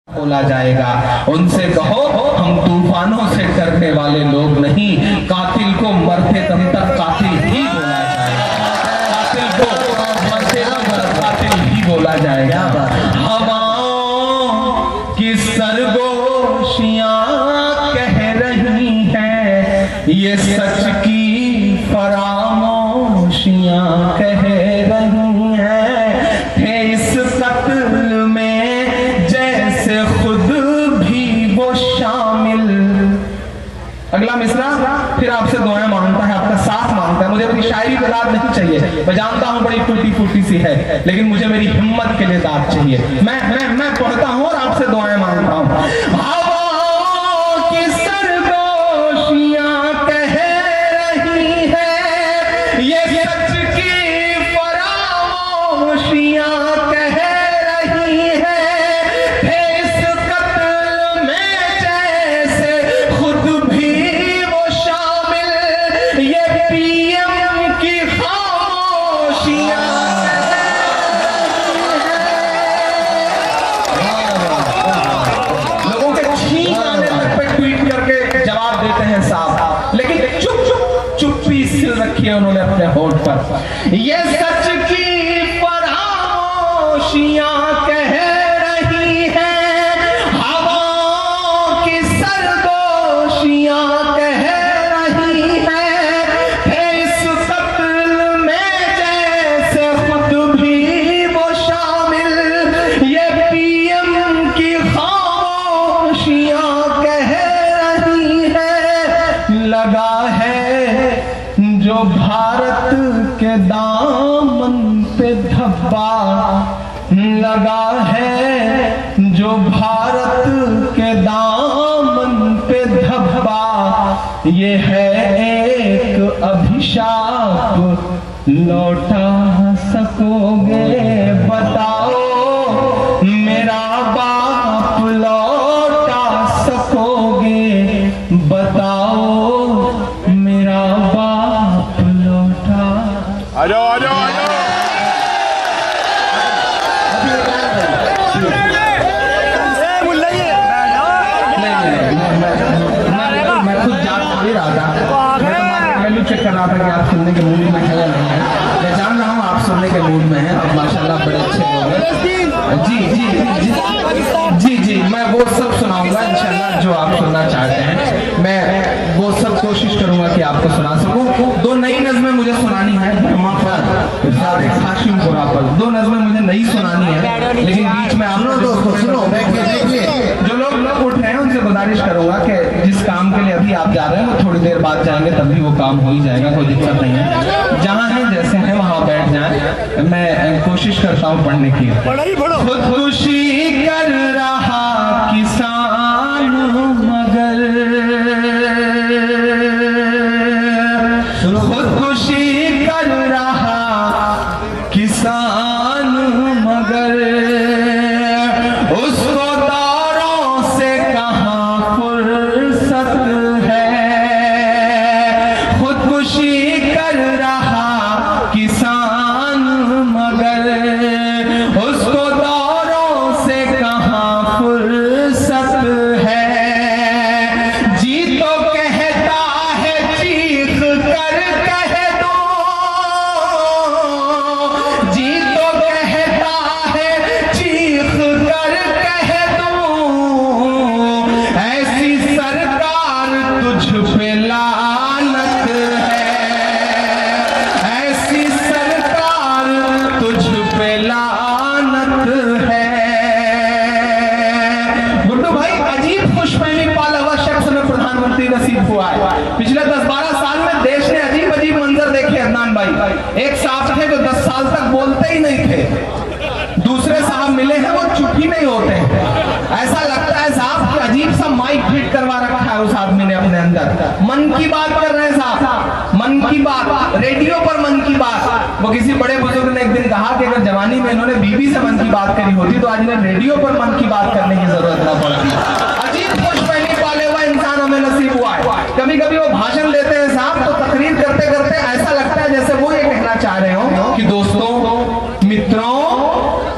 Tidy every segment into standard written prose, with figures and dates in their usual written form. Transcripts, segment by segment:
बोला जाएगा। उनसे कहो हम तूफानों से डरने वाले लोग नहीं, कातिल को मरते दम तक कातिल ही बोला जाएगा। कातिल को मरते दम तक कातिल ही बोला जाएगा। हवाओं की सरगोशियां कह रही हैं, ये सच की फरामोशियां कह रही हैं, थे इस कत्ल में जैसे खुद भी वो शामिल। अगला मिसरा फिर आपसे दुआएं मांगता है, आपका साथ मांगता है। मुझे अपनी शायरी पे दाद नहीं चाहिए, मैं जानता हूं बड़ी टूटी फूटी सी है, लेकिन मुझे मेरी हिम्मत के लिए दाद चाहिए। मैं पढ़ता हूं और आपसे दुआएं मांगता हूं। हवाओं की सरगोशियां कह रही है, ये सच की फरामोशियां कह रही है, इस कत्ल में जैसे खुद भी वो शामिल, ये पीएम की खामोशियां लोगों के छींक आने तक पे ट्वीट करके जवाब देते हैं साहब, लेकिन चुप्पी सिल रखी है उन्होंने अपने होठ पर। ये सच की फरामोशियां कह रही हैं, हवाओं की सरगोशियां कह रही हैं, इस कत्ल में जैसे खुद भी वो शामिल, ये पीएम की खामोशियां कह रही है। लगा है जो भारत के दामन पे धब्बा, लगा है जो भारत के दामन पे धब्बा, ये है एक अभिशाप, लौटा सकोगे बताओ मेरा बाप, लौटा सकोगे बताओ मेरा बाप लौटा। आ जाओ आ जाओ आ जाओ। मैं खुद जान नहीं रहा था, मैं चेक कर रहा था कि आप सुनने के मूड में है या नहीं है। मैं जान रहा हूँ आप सुनने के मूड में हैं, अब माशाल्लाह बड़े अच्छे लोग हैं। जी जी जी जी जी, मैं वो सब सुनाऊंगा इंशाल्लाह जो आप सुनना चाहते हैं। मैं वो सब कोशिश करूंगा कि आपको सुना सकूं। दो नई नज़में मुझे सुनानी है, बर्मा पर, हाशिमपुरा पर। दो नज़में मुझे नई सुनानी है, लेकिन बीच में आप सुनो जो लोग उठ रहे हैं उनसे गुजारिश करूंगा कि जिस काम के लिए अभी आप जा रहे हैं वो थोड़ी देर बाद जाएंगे, तभी वो काम हो ही जाएगा, कोई दिक्कत नहीं है। जहां है जैसे हैं वहां बैठ जाएं। मैं कोशिश करता हूं पढ़ने की। खुदकुशी कर रहा किसान मगर, खुदकुशी कर रहा किसान मगर, उसको दौरों से कहाँ फुर्सत है। खुदकुशी कर रहा किसान मगर, उसको दौरों से कहाँ फुर्सत है। जी तो कहता है चीख कर कह दो, जी तो कहता है चीख कर कह दो, ऐसी सरकार तुझ पे लानत है, ऐसी सरकार तुझ पे लानत है। गुड्डू भाई, अजीब खुशफहमी पाला हुआ शख्स में प्रधानमंत्री नसीब हुआ है। पिछले 10-12 साल में देश ने अजीब अजीब मंजर देखे। अदनान भाई, एक साहब थे जो 10 साल तक बोलते ही नहीं थे, दूसरे साहब मिले हैं वो चुप ही नहीं होते। ऐसा लगता है साहब कि अजीब सा माइक फिट करवा रखा है उस आदमी ने अपने अंदर। मन की बात कर रहे हैं साहब, मन की बात, रेडियो पर मन की बात। वो किसी बड़े बुजुर्ग ने एक दिन कहा कि अगर जवानी में इन्होंने बीवी से मन की बात करी होती तो आज इन्हें रेडियो पर मन की बात करने की जरूरत न पड़ती। अजीब खुशफहमी पाले हुआ इंसान हमें नसीब हुआ है। कभी कभी वो भाषण देते हैं साहब, तो तकरीर करते करते ऐसा लगता है जैसे वो ये कहना चाह रहे हो कि दोस्तों, मित्रों,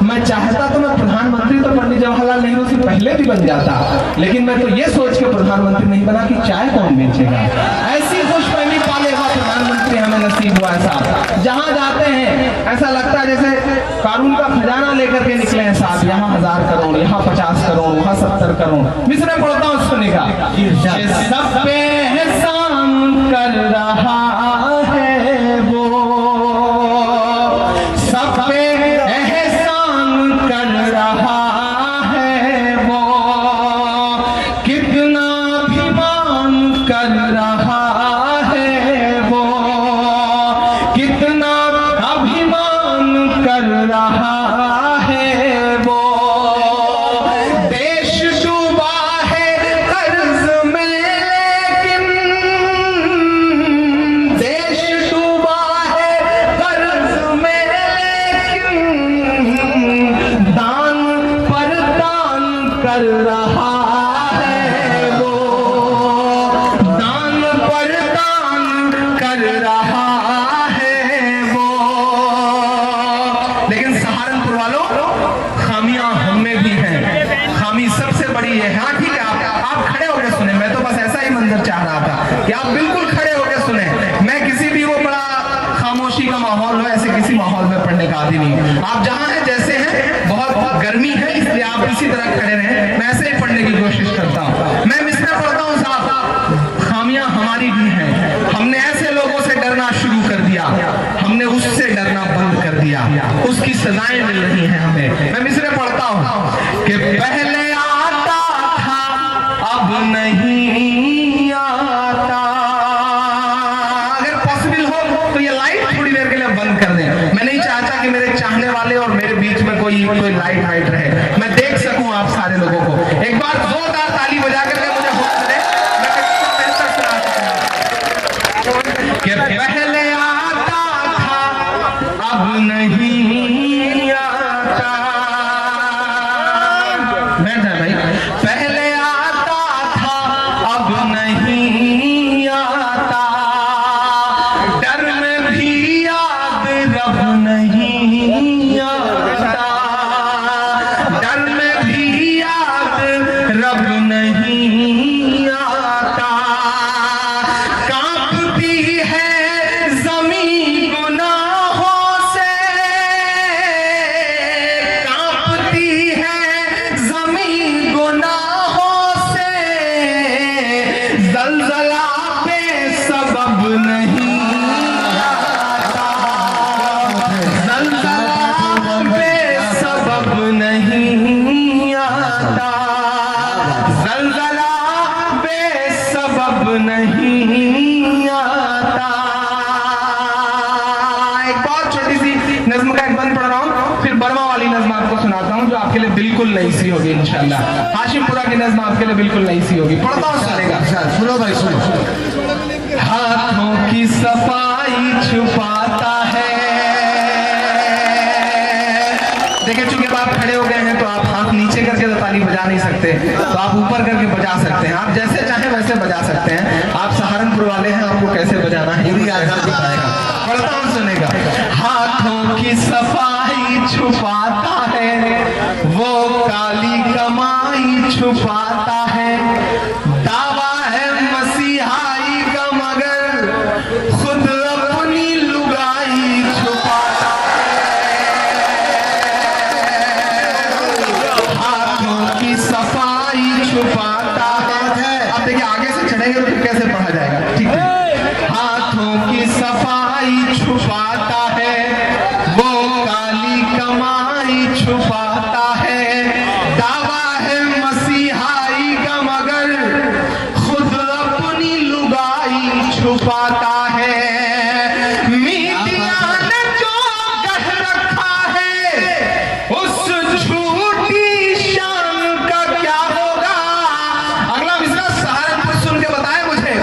मैं चाहता तो मैं प्रधानमंत्री तो पंडित जवाहरलाल नेहरू से पहले भी बन जाता, लेकिन मैं तो ये सोच के प्रधानमंत्री नहीं बना कि चाय कौन बेचेगा। ऐसी खुशफहमी पाले हुआ प्रधानमंत्री हमें नसीब हुआ है साहब। जहां जाते हैं ऐसा लगता है जैसे कानून का खजाना लेकर के निकले हैं साहब। यहाँ 1000 करोड़, यहाँ 50 करोड़, वहाँ 70 करोड़। मिसरे पढ़ता हूँ, सुनेगा। सब पे एहसान कर रहा है वो, सब पे एहसान कर रहा है वो, कितना अभिमान कर रहा है वो, कितना अभिमान कर रहा है वो। देश डूबा है कर्ज में, लेकिन देश डूबा है कर्ज में, लेकिन दान पर दान कर रहा है वो, दान पर दान कर रहा है वो। लेकिन सहारनपुर वालों, खामियां हम में भी हैं। खामी सबसे बड़ी है। हाँ ठीक है, आप खड़े होकर सुने। मैं तो बस ऐसा ही मंजर चाह रहा था कि आप बिल्कुल खड़े होकर सुने। मैं किसी भी वो बड़ा खामोशी का माहौल हो, ऐसे किसी माहौल में पढ़ने का आदि नहीं। आप जहां हैं जैसे हैं, बहुत गर्मी है इसलिए आप इसी तरह खड़े रहें। मैं ऐसे ही पढ़ने की कोशिश करता हूँ। मैं मिसरा पढ़ता हूँ साहब। खामियां हमारी भी हैं। हमने ऐसे लोगों से डरना शुरू कर दिया, हमने उससे डरना बंद कर दिया, उसकी सजाएं मिल रही हैं हमें। मैं मिसरे पढ़ता हूँ कि पहले आता था अब नहीं आता। अगर पॉसिबल हो तो ये लाइट थोड़ी देर के लिए बंद कर दें। मैं नहीं चाहता कि मेरे चाहने वाले और मेरे बीच में कोई लाइट वाइट रहे, मैं देख सकूं आप सारे लोगों को। एक बार जोरदार ताली बजा करके मुझे होश दे, मैं कितना बेहतर सुना सकूं कि पहले आता था अब नहीं आता। बैठ जाए भाई। पहले आता था अब नहीं आता, डर में भी याद रब नहीं आता, डर में भी याद रब नहीं आता। कांपती है जमीन गुनाहों से, कांपती है जमीन गुनाहों से, जलजला पे सबब नहीं आता, जलजला पे सबब नहीं आता, जलजला पे सबब नहीं आता। एक बहुत छोटी सी नज्म का एक बंद पढ़ रहा हूँ, फिर बर्मा वाली नज्म आपको सुनाता हूँ जो आपके लिए बिल्कुल नई सी होगी इंशाल्लाह। हाशिमपुरा की नज्म आपके लिए बिल्कुल नई सी होगी। पढ़ता हूँ, सुनेगा। सुनो भाई सुनो। हाथों की सफाई छुपाता है। देखिए चूंकि आप खड़े हो गए हैं तो आप हाथ नीचे करके तो ताली बजा नहीं सकते, तो आप ऊपर करके बजा सकते हैं। आप जैसे चाहे वैसे बजा सकते हैं। आप सहारनपुर वाले हैं, आपको कैसे बजाना है ये भी आजाद दिखाएगा। पढ़ता हूँ, सुनेगा। हाथों की सफाई छुपाता है, वो काली कमाई छुपाता है, दावा है मसीहाई का मगर खुद अपनी लुगाई छुपाता है। हाथों की सफाई छुपाता है। अब देखिए आगे से चढ़ेंगे तो कैसे पढ़ा जाएगा, ठीक है। हाथों की सफाई छुपाता है, वो काली कमाई छुपाता है, दावा है मसीहाई का मगर खुद अपनी लुगाई छुपाता है। मीडिया ने जो कह रखा है उस झूठी शान का क्या होगा। अगला मिसरा सहारनपुर सुन के बताए मुझे।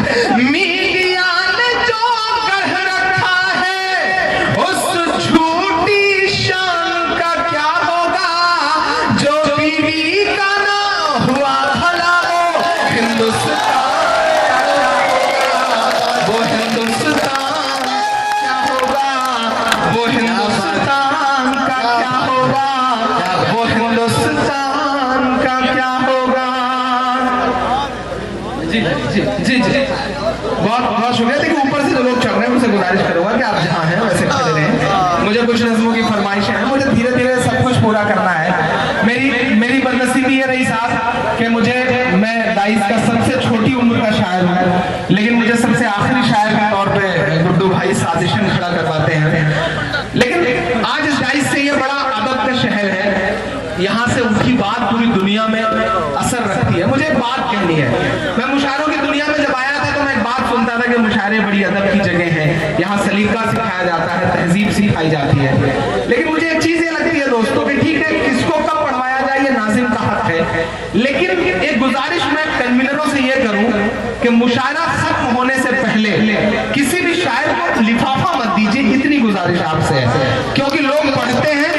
मीडिया ने जो कह रखा है उस झूठी शान का क्या होगा, जी जी जी जी बहुत बहुत शुक्रिया। देखिए ऊपर से जो लोग चढ़ रहे हैं उनसे गुजारिश करूंगा कि आप जहाँ हैं वैसे खड़े रहें। मुझे कुछ नज़्मों की फरमाइशें हैं, मुझे धीरे धीरे सब कुछ पूरा करना है। मेरी बदनसीबी ये रही साहब कि मैं दाइस का सबसे छोटी उम्र का शायर हूँ, लेकिन मुझे सबसे आखिरी शायर के तौर पे गुड्डू भाई साजिशन खड़ा करवाते हैं। लेकिन आज इस दाइस से ये बड़ा अदब का शहर है, यहाँ से उनकी बात पूरी दुनिया में असर रखती है। मुझे एक बात कहनी है, मैं मुशायरों की दुनिया में जब आया था तो मैं एक बात सुनता था कि मुशायरे बड़ी अदब की जगह है, यहाँ सलीका सिखाया जाता है, तहजीब सिखाई जाती है। लेकिन मुझे एक चीज ये लगती है दोस्तों कि ठीक है किसको कब पढ़वाया जाए ये नाज़िम का हक है, लेकिन एक गुजारिश मैं कन्वीनरों से ये करूं कि मुशायरा खत्म होने से पहले किसी भी शायर को लिफाफा मत दीजिए, इतनी गुजारिश आपसे है। क्योंकि लोग पढ़ते हैं,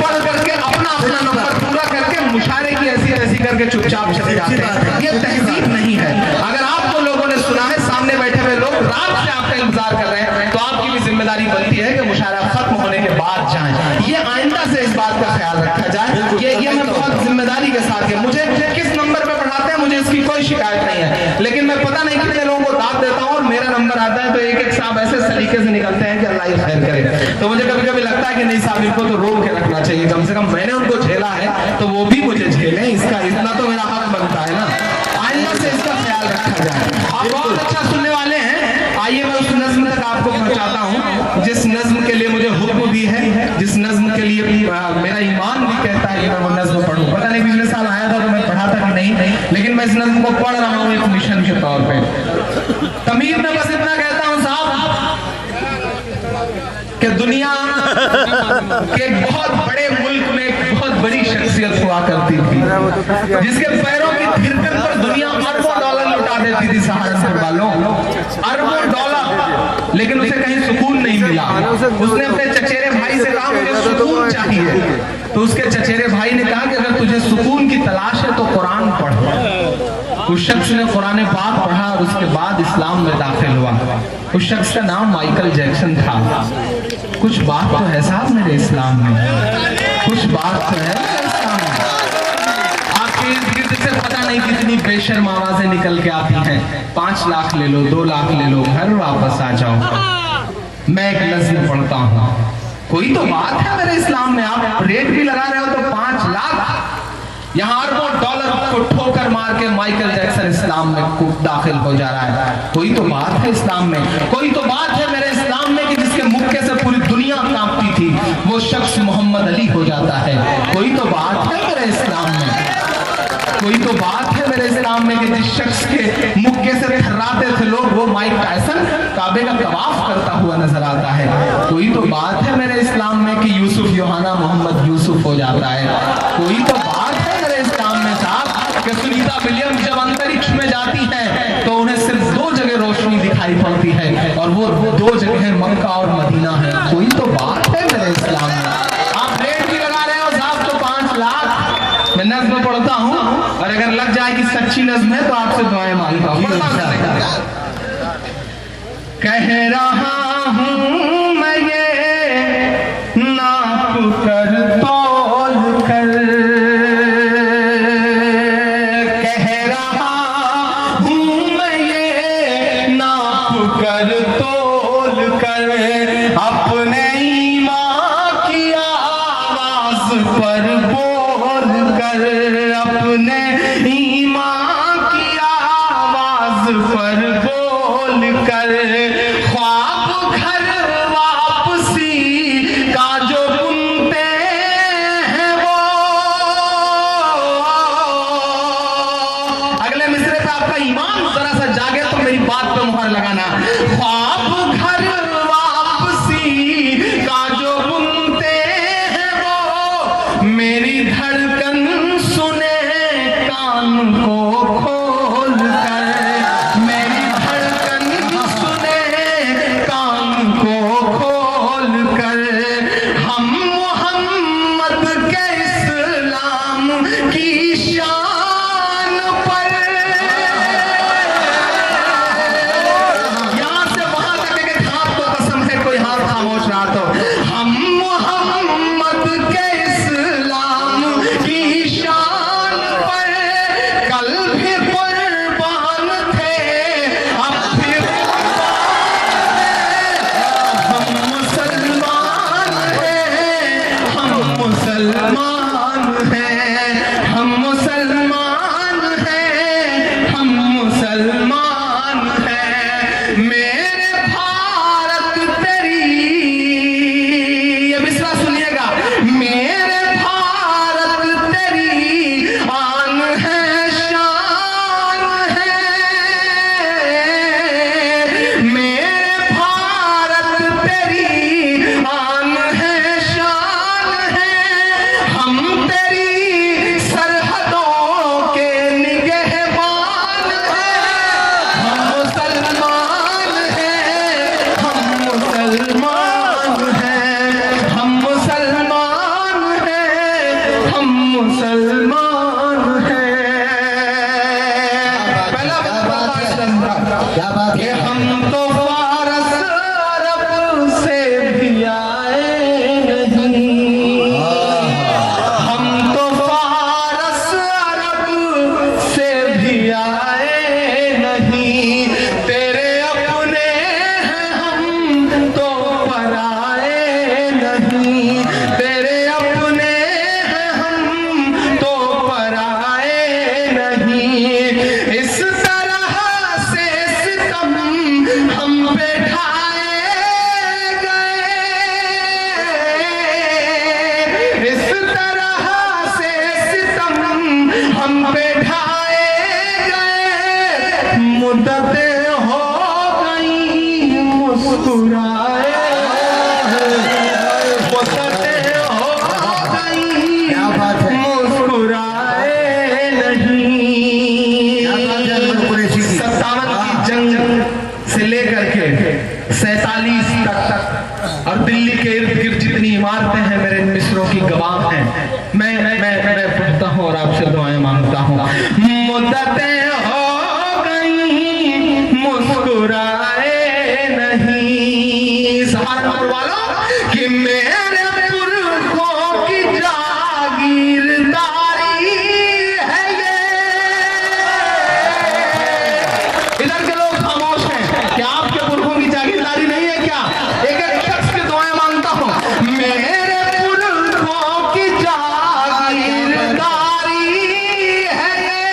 पढ़ करके अपना नंबर पूरा करके मुशायरे की ऐसी करके चुपचाप चले जाते हैं। ये तहजीब नहीं है। अगर आपको लोगों ने सुना है, सामने बैठे हुए लोग रात से आपका इंतजार कर रहे हैं, तो आपकी भी जिम्मेदारी बनती है कि मुशायरा खत्म होने के बाद जाएं। ये आइंदा से इस बात का ख्याल रखा जाए। ये मैं बहुत जिम्मेदारी के साथ है। मुझे किस नंबर पे पढ़ाते हैं मुझे इसकी कोई शिकायत नहीं है, लेकिन मैं पता नहीं कितने लोगों को दाद देता हूँ और मेरा नंबर आता है तो एक साहब ऐसे सलीके से निकलते हैं कि अल्लाह ही खैर करे। तो मुझे कभी कभी लगता है कि नहीं साहब इनको तो रोक के रखना चाहिए, कम से कम मैंने उनको झेला है तो वो भी मुझे झेलें, इसका इतना तो मेरा हक बनता है ना। आइंदा से इसका ख्याल रखा जाए। आप बहुत अच्छा सुनने वाले हैं, आइए मैं उस नज्म तक आपको पहुंचाता हूँ जिस नज्म के लिए मुझे हुक्म भी है, जिस नज्म के लिए मेरा ईमान भी कहता है कि मैं वो नज्म पढ़ूं। पता नहीं पिछले साल आया था तो मैं पढ़ा था कि नहीं, लेकिन मैं इस नज्म को पढ़ रहा हूँ एक मिशन के तौर पे। तमीर में बस इतना कहता हूँ साहब कि दुनिया के एक बहुत बड़े मुल्क में एक बहुत बड़ी शख्सियत हुआ करती थी, जिसके पैरों की थिरकन पर दुनिया अरबों डॉलर लुटा देती थी सहारनपुर वालों, अरबों डॉलर, लेकिन उसे कहीं सुकून नहीं मिला। उसने अपने चचेरे भाई से कहा मुझे सुकून चाहिए, तो उसके चचेरे भाई ने कहा कि अगर तुझे सुकून की तलाश है तो कुरान पढ़। उस शख्स ने कुरान पाक पढ़ा और उसके बाद इस्लाम में दाखिल हुआ। उस शख्स का नाम माइकल जैक्सन था। कुछ बात तो है साहब मेरे इस्लाम में, कुछ बात तो है मेरे इस्लाम में। आपके इर्द गिर्द से पता नहीं कितनी बेशर्म आवाजें निकल के आती हैं, 5 लाख ले लो, 2 लाख ले लो, घर वापस आ जाओ। मैं एक नज़्म पढ़ता हूँ, कोई तो बात है मेरे इस्लाम में। आप रेट भी लगा रहे हो तो 5 लाख, यहाँ अरबों डॉलर को ठोकर मार के माइकल जैक्सन इस्लाम में दाखिल हो जा रहा है। कोई तो बात है इस्लाम में, कोई तो बात है मेरे इस्लाम में कि जिसके मुक्के से पूरी दुनिया कांपती थी वो शख्स मोहम्मद अली हो जाता है। कोई तो बात है मेरे इस्लाम में, कोई तो बात है मेरे इस्लाम में कि जिस शख्स के मुक्के से थर्राते थे लोग वो माइक टायसन काबे का तवाफ करता हुआ नजर आता है। कोई तो बात है मेरे इस्लाम में कि यूसुफ योहाना मोहम्मद यूसुफ हो जाता है। कोई तो बात है मेरे इस्लाम में साहब कि सुनीता विलियम्स जब अंतरिक्ष में जाती है तो उन्हें सिर्फ 2 जगह रोशनी दिखाई पड़ती है और वो 2 जगह मक्का और मदीना है। कोई तो बात है मेरे इस्लाम में। आप रेट भी लगा रहे हो साहब तो 5 लाख। मैं नज्म पढ़ता हूँ और अगर लग जाए कि सच्ची नज्म है तो आपसे दुआएं मांगता हूँ। कह रहा हूँ मैं ये नाप कर तोल कर, कह रहा हूँ मैं ये नाप कर तोल कर, अपने ईमान की आवाज पर बोल कर, अपने ईमान की आवाज पर बोल कर, ख्वाब घर वापसी का जो बुनते हैं वो। अगले मिसरे पे आपका ईमान जरा सा जागे तो मेरी बात पे मुहर लगाना। ख्वाब घर वापसी का जो बुनते हैं वो, मेरी धड़कन सुने कान को खोल कर, मेरी धड़कन सुने कान को खोल कर, हम मोहम्मद के इस्लाम की शान पर। यहाँ से वहां तक एक हाथ को कसम है, कोई हाथ खामोश रहा तो, हम मोहम्मद के इस्लाम की शान पर कल मुद्दतें हो गई मुस्कुराए, मुद्दतें हो गई मुस्कुराए नहीं। 57 की जंग से लेकर के 47 तक और दिल्ली के इर्द गिर्द जितनी इमारतें हैं मेरे इन मिसरों की गवाह हैं। मैं पढ़ता हूँ और आपसे दुआएं मांगता हूँ। मुद्दतें हो गई मुस्कुराए नहीं, सहारनपुर वालों कि मेरे पुरखों की जागीरदारी है ये। इधर के लोग खामोश हैं, क्या आपके पुरखों की जागीरदारी नहीं है क्या? एक एक शख्स की दुआएं मांगता हूँ। मेरे पुरखों की जागीरदारी है ये,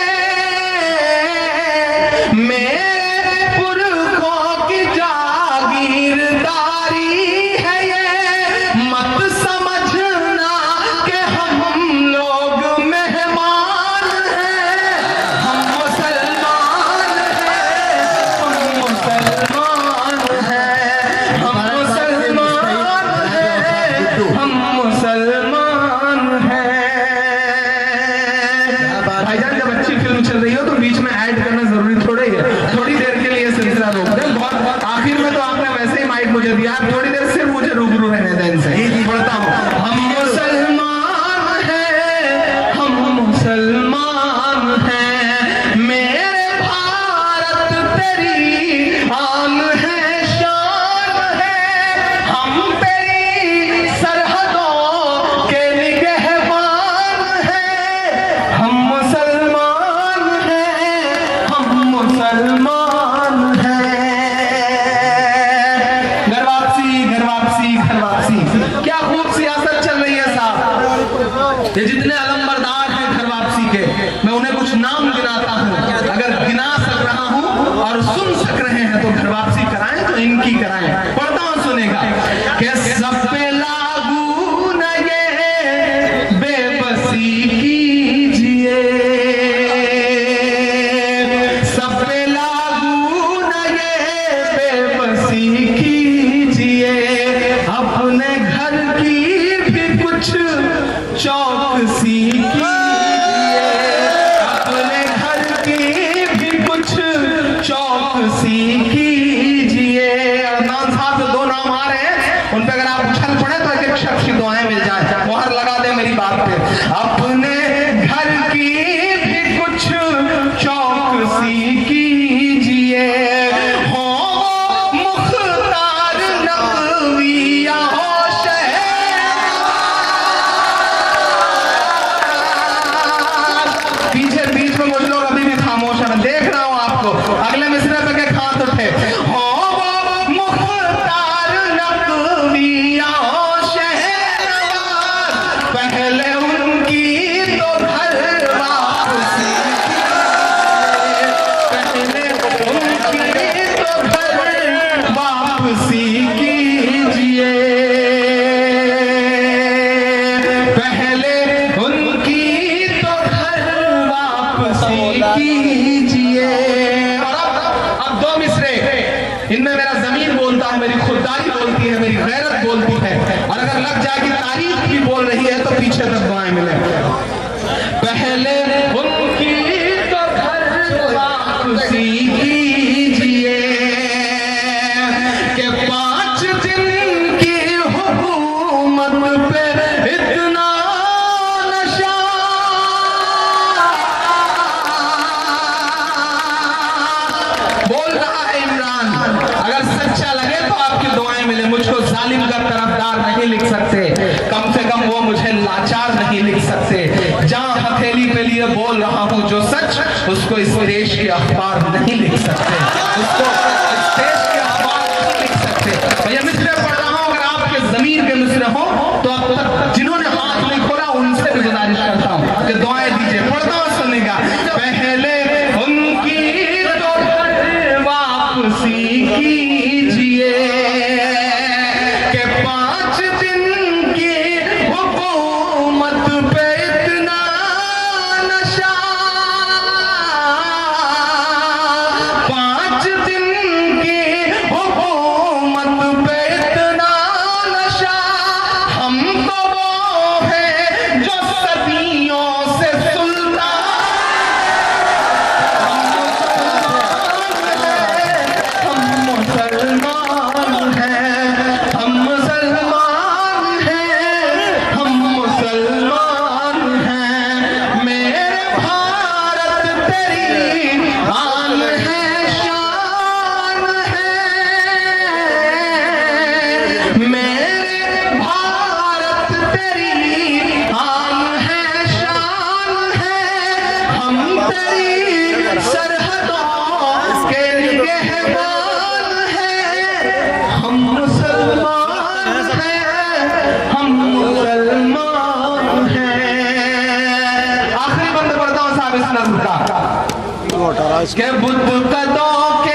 मेरे पुरखों की जागीरदारी है ये। मत समझना कि हम लोग मेहमान हैं, हम मुसलमान हैं, हम मुसलमान हैं, हम मुसलमान हैं, हम मुसलमान हैं। भाईजान जब अच्छी फिल्म चल रही हो तो बीच में ऐड करना जरूरी थोड़ा ही है। थोड़ी देर के लिए सिलसिला रोक दें, बहुत आखिर में तो आपने वैसे ही माइक मुझे दिया, थोड़ी देर सिर्फ मुझे रूबरू रहने दें इनसे। पढ़ता हूँ। हम मुसलमान हैं, हम मुसलमान हैं, मेरे भारत तेरी आन है, शान है, हम तेरी सरहदों के निगहबान हैं, हम मुसलमान हैं, हम मुसलमान हैं। घर वापसी, घर वापसी, घर वापसी। क्या खूब सियासत चल रही है साहब। ये जितने अलंबरदार हैं घर वापसी के, मैं उन्हें कुछ नाम गिनाता हूँ। अगर गिना सक रहा हूँ और सुन सक रहे हैं तो घर वापसी कराएं तो इनकी कराएं। पढ़ता हूँ, सुनेगा कि सब पे लागू न ये बेबसी कीजिए, सब पे लागू न ये बेबसी कीजिए, अपने घर की भी कुछ चौकसी कीजिए, अपने घर की भी कुछ चौकसी कीजिए। अदनान साहब से दो नाम आ रहे हैं, उन पे अगर आप उछल पड़े तो एक एक शख्स की दुआएं मिल जाए। मोहर लगा दे मेरी बात पे। अपने घर की भी कुछ चौकसी कीजिए, हो मुख्तार नकवी या हो शहर। पीछे बीच में कुछ लोग अभी भी खामोश हैं, मैं देख रहा हूं आपको। अगले मिसरे पे के हाथ उठे। हो मुख्तार नकवी या हो शहर, पहले उनकी तो घर वापसी, पहले उनकी तो घर वापसी कीजिए, पहले उनकी तो घर वापसी कीजिए। और अब दो मिसरे, इनमें मेरा ज़मीर बोलता है, मेरी खुददारी बोलती है, मेरी गैरत बोलती है, और अगर लग जाए कि तारीफ भी बोल रही है तो पीछे तक दुआएं मिले। पहले उनकी तो घर वापसी कीजिए, कि 5 दिन की हुकूमत पे इतना नशा, बोल रहा है इमरान। अगर सच्चा लगे तो आपकी दुआएं मिले। मुझको जालिम का तरफदार नहीं लिख सकते, कम से कम वो मुझे लाचार नहीं लिख सकते। जहां हथेली पे लिए बोल रहा हूं जो सच, उसको इस देश के अखबार नहीं लिख सकते, उसको इस देश के अखबार नहीं लिख सकते। भैया मिसरे पढ़ रहा हूं, अगर आपके जमीर के मिसरे हो तो अब तक जिन्होंने हाथ नहीं खोला उनसे भी गुजारिश करता हूं कि दुआएं दीजिए। पढ़ता हूं, सुनेगा। पहले उनकी तो घर वापसी कीजिए, कि 5 दिन की हुकूमत पे इतना नशा, 5 तेरी सरहदों के निगहबान हैं, हम मुसलमान हैं, हम मुसलमान हैं। आखिरी बंद पढ़ता हूँ साहब इस नज़्म का, के बुत कदों के